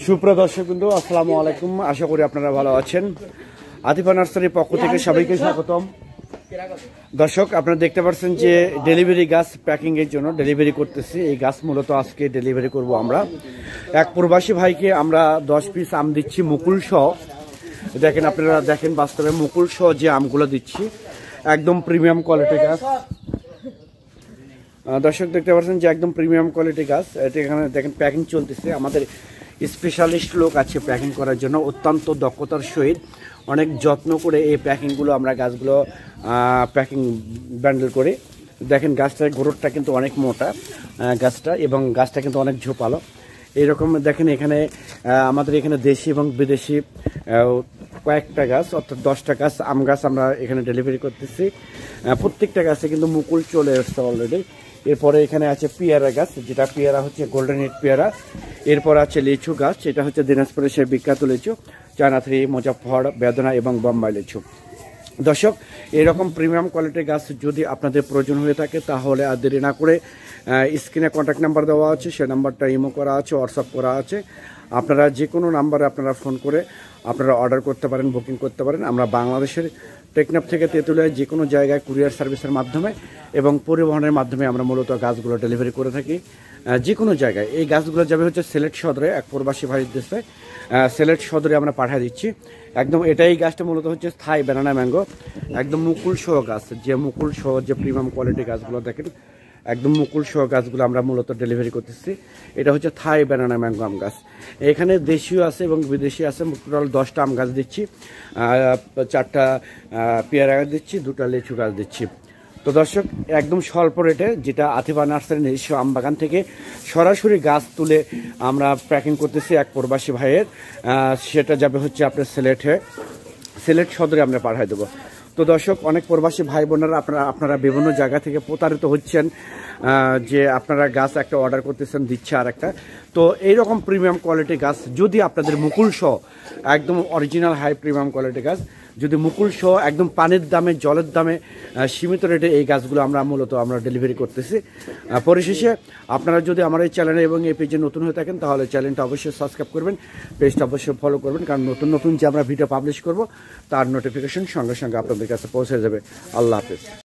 সুপ্রিয় দর্শকবৃন্দ, আসসালামু আলাইকুম। আশা করি আপনারা ভালো আছেন। আতিফা নার্সারির পক্ষ থেকে সবাইকে স্বাগতম। দর্শক, আপনারা দেখতে পাচ্ছেন যে ডেলিভারি গাছ প্যাকিং এর জন্য ডেলিভারি করতেছি। এই গাছ মূলত আজকে ডেলিভারি করব আমরা। এক প্রবাসী ভাইকে আমরা 10 পিস আম দিচ্ছি মুকুল সহ। দেখেন, আপনারা দেখেন বাস্তবে মুকুল সহ যে আমগুলো দিচ্ছি একদম প্রিমিয়াম কোয়ালিটি গাছ। দর্শক দেখতে পাচ্ছেন যে একদম প্রিমিয়াম কোয়ালিটি গাছ। এটা এখানে দেখেন প্যাকিং চলতেছে। আমাদের স্পেশালিস্ট লোক আছে প্যাকিং করার জন্য, অত্যন্ত দক্ষতার সহিত অনেক যত্ন করে এই প্যাকিংগুলো আমরা গাছগুলো প্যাকিং ব্যান্ডেল করে। দেখেন গাছটার গোড়টা কিন্তু অনেক মোটা গাছটা, এবং গাছটা কিন্তু অনেক ঝোপালো। এইরকম দেখেন এখানে আমাদের এখানে দেশি এবং বিদেশি কয়েকটা গাছ, অর্থাৎ 10টা গাছ আম গাছ আমরা এখানে ডেলিভারি করতেছি। প্রত্যেকটা গাছে কিন্তু মুকুল চলে এসছে অলরেডি। এরপরে এখানে আছে পেয়ারা গাছ, যেটা পেয়ারা হচ্ছে গোল্ডেন হেড পেয়ারা। এরপর আছে লিচু গাছ, যেটা হচ্ছে দিনাজপুরের সেই বিখ্যাত লিচু, চায়না থ্রি, মুজাফফর, বেদনা এবং বোম্বাই লিচু। দর্শক, এরকম প্রিমিয়াম কোয়ালিটির গাছ যদি আপনাদের প্রয়োজন হয়ে থাকে তাহলে আর দেরি না করে স্ক্রিনে কন্ট্যাক্ট নাম্বার দেওয়া আছে, সে নাম্বারটা ইমো করা আছে, হোয়াটসঅ্যাপ করা আছে। আপনারা যে কোনো নাম্বারে আপনারা ফোন করে আপনারা অর্ডার করতে পারেন, বুকিং করতে পারেন। আমরা বাংলাদেশের টেকনাফ থেকে তেঁতুলিয়ায় যে কোনো জায়গায় কুরিয়ার সার্ভিসের মাধ্যমে এবং পরিবহনের মাধ্যমে আমরা মূলত গাছগুলো ডেলিভারি করে থাকি যে কোনো জায়গায়। এই গাছগুলো যাবে হচ্ছে সিলেট সদরে, এক প্রবাসী ভাইয়ের দেশে সিলেট সদরে আমরা পাঠিয়ে দিচ্ছি একদম। এটাই গাছটা মূলত হচ্ছে থাই ব্যানানা ম্যাঙ্গো, একদম মুকুল সহ গাছ। যে মুকুল সহ যে প্রিমিয়াম কোয়ালিটি গাছগুলো দেখেন, একদম মুকুল সহ গাছগুলো আমরা মূলত ডেলিভারি করতেছি। এটা হচ্ছে থাই ব্যানানা ম্যাঙ্গো আম গাছ। এখানে দেশীয় আছে এবং বিদেশি আছে। টোটাল 10টা আম গাছ দিচ্ছি, 4টা পেয়ারা গাছ দিচ্ছি, 2টা লিচু গাছ দিচ্ছি। তো দর্শক, একদম স্বল্প রেটে, যেটা আতিফা নার্সারি নিজস্ব আম বাগান থেকে সরাসরি গাছ তুলে আমরা প্যাকিং করতেছি এক প্রবাসী ভাইয়ের, সেটা যাবে হচ্ছে আপনার সিলেট সদরে আমরা পাঠিয়ে দেবো। তো দর্শক, অনেক প্রবাসী ভাই বোনেরা আপনারা বিভিন্ন জায়গা থেকে প্রতারিত হচ্ছেন যে আপনারা গাছ একটা অর্ডার করতেছেন, দিচ্ছে আর একটা। তো এইরকম প্রিমিয়াম কোয়ালিটি গাছ যদি আপনাদের মুকুল সহ একদম অরিজিনাল হাই প্রিমিয়াম কোয়ালিটি গাছ, যদি মুকুল সহ একদম পানির দামে জলের দামে সীমিত রেটে এই গাছগুলো আমরা ডেলিভারি করতেছি। পরিশেষে আপনারা যদি আমার এই চ্যানেলে এবং এই পেজে নতুন হয়ে থাকেন তাহলে চ্যানেলটা অবশ্যই সাবস্ক্রাইব করবেন, পেজটা অবশ্যই ফলো করবেন, কারণ নতুন নতুন যে আমরা ভিডিও পাবলিশ করব তার নোটিফিকেশন সঙ্গে সঙ্গে আপনাদের কাছে পৌঁছে যাবে। আল্লাহ হাফেজ।